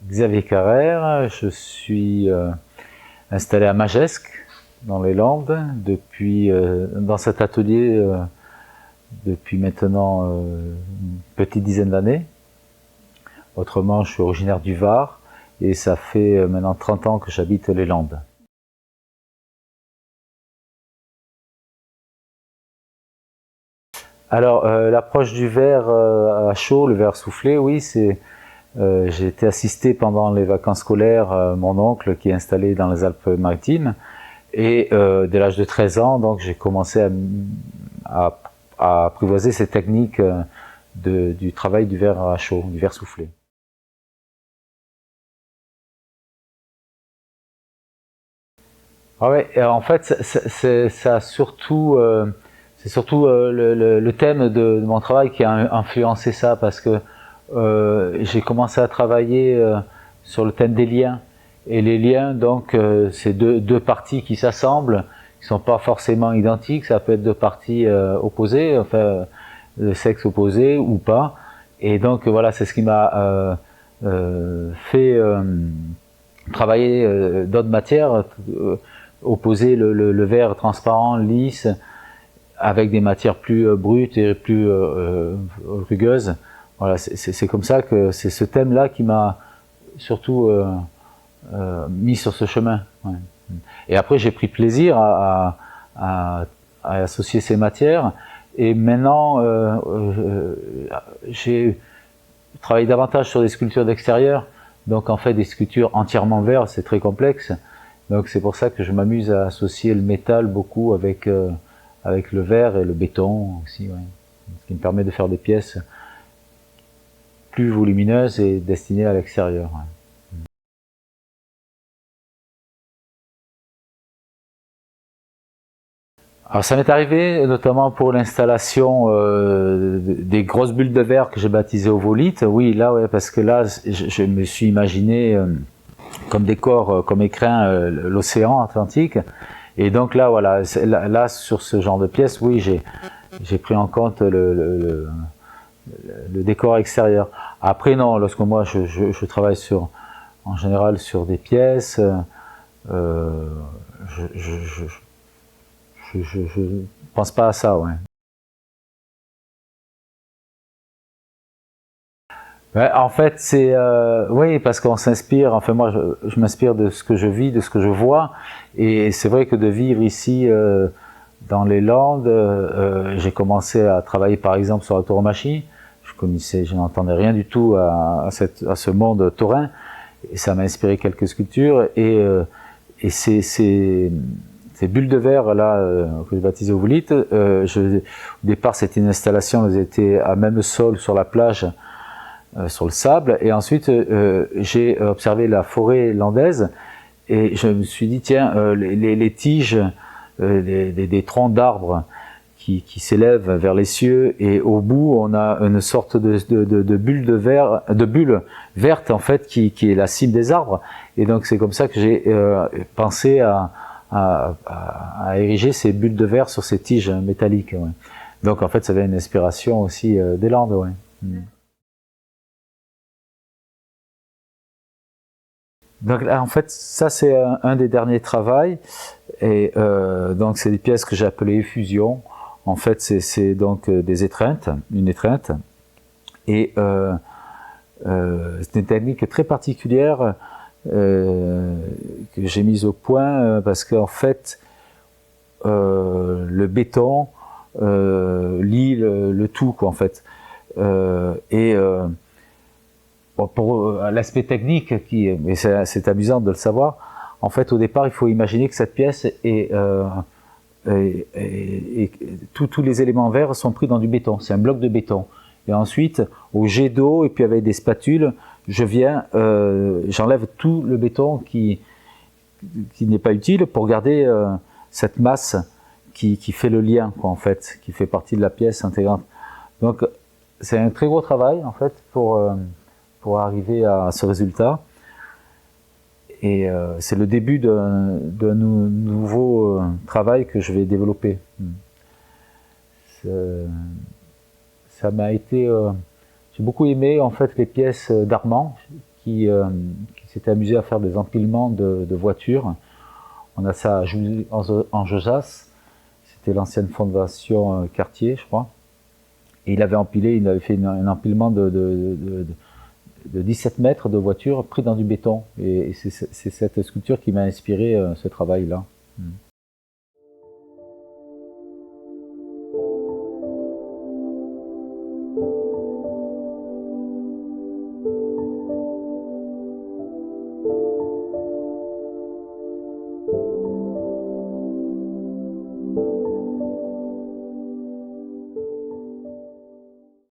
Xavier Carrère, je suis installé à Magescq, dans les Landes, dans cet atelier depuis maintenant une petite dizaine d'années. Autrement, je suis originaire du Var et ça fait maintenant 30 ans que j'habite les Landes. Alors, l'approche du verre à chaud, le verre soufflé, oui, j'ai été assisté pendant les vacances scolaires, mon oncle qui est installé dans les Alpes-Maritimes, et dès l'âge de 13 ans, donc j'ai commencé à apprivoiser ces techniques du travail du verre à chaud, du verre soufflé. Ah ouais, en fait, c'est surtout le thème de mon travail qui a influencé ça, parce que j'ai commencé à travailler sur le thème des liens. Et les liens, donc, c'est deux parties qui s'assemblent, qui sont pas forcément identiques. Ça peut être deux parties opposées, enfin, de sexe opposé ou pas. Et donc, voilà, c'est ce qui m'a fait travailler d'autres matières, opposer le verre transparent, lisse, avec des matières plus brutes et plus rugueuses. Voilà, c'est comme ça que c'est ce thème-là qui m'a surtout mis sur ce chemin. Ouais. Et après, j'ai pris plaisir à associer ces matières. Et maintenant, j'ai travaillé davantage sur des sculptures d'extérieur. Donc en fait, des sculptures entièrement vertes, c'est très complexe. Donc c'est pour ça que je m'amuse à associer le métal beaucoup avec le verre et le béton aussi, ouais. Ce qui me permet de faire des pièces plus volumineuses et destinées à l'extérieur. Ouais. Alors ça m'est arrivé notamment pour l'installation des grosses bulles de verre que j'ai baptisées ovolite. Oui, là, ouais, parce que là, je me suis imaginé comme décor, comme écrin, l'océan Atlantique. Et donc là, voilà, là sur ce genre de pièce, oui, j'ai pris en compte le décor extérieur. Après, non, lorsque moi je travaille en général sur des pièces, je pense pas à ça, ouais. Ouais, en fait, c'est oui, parce qu'on s'inspire. Enfin, moi, je m'inspire de ce que je vis, de ce que je vois, et c'est vrai que de vivre ici dans les Landes, j'ai commencé à travailler, par exemple, sur la tauromachie. Je n'entendais rien du tout à ce monde taurin, et ça m'a inspiré quelques sculptures. Et ces bulles de verre là que j'ai baptisées ovolite, au départ, c'était une installation. Elles étaient à même sol sur la plage. Sur le sable, et ensuite j'ai observé la forêt landaise et je me suis dit tiens, les tiges des troncs d'arbres qui s'élèvent vers les cieux, et au bout on a une sorte de bulle verte en fait qui est la cime des arbres, et donc c'est comme ça que j'ai pensé à ériger ces bulles de verre sur ces tiges métalliques, ouais. Donc en fait ça avait une inspiration aussi des Landes, ouais. Donc là, en fait, ça c'est un des derniers travaux, et donc c'est des pièces que j'ai appelées effusion. En fait, c'est donc des étreintes, une étreinte, et c'est une technique très particulière que j'ai mise au point parce qu'en fait, le béton lie le tout, quoi, en fait, pour l'aspect technique, mais c'est amusant de le savoir. En fait, au départ, il faut imaginer que cette pièce tous les éléments verts sont pris dans du béton. C'est un bloc de béton. Et ensuite, au jet d'eau, et puis avec des spatules, j'enlève tout le béton qui n'est pas utile pour garder cette masse qui fait le lien, quoi, en fait, qui fait partie de la pièce intégrante. Donc, c'est un très gros travail, en fait, pour arriver à ce résultat. Et c'est le début d'un nouveau travail que je vais développer. Ça m'a été... j'ai beaucoup aimé en fait les pièces d'Armand, qui s'était amusé à faire des empilements de voitures. On a ça en Josas, c'était l'ancienne fondation Cartier, je crois. Et il avait fait un empilement de 17 mètres de voitures pris dans du béton. Et c'est cette sculpture qui m'a inspiré ce travail-là.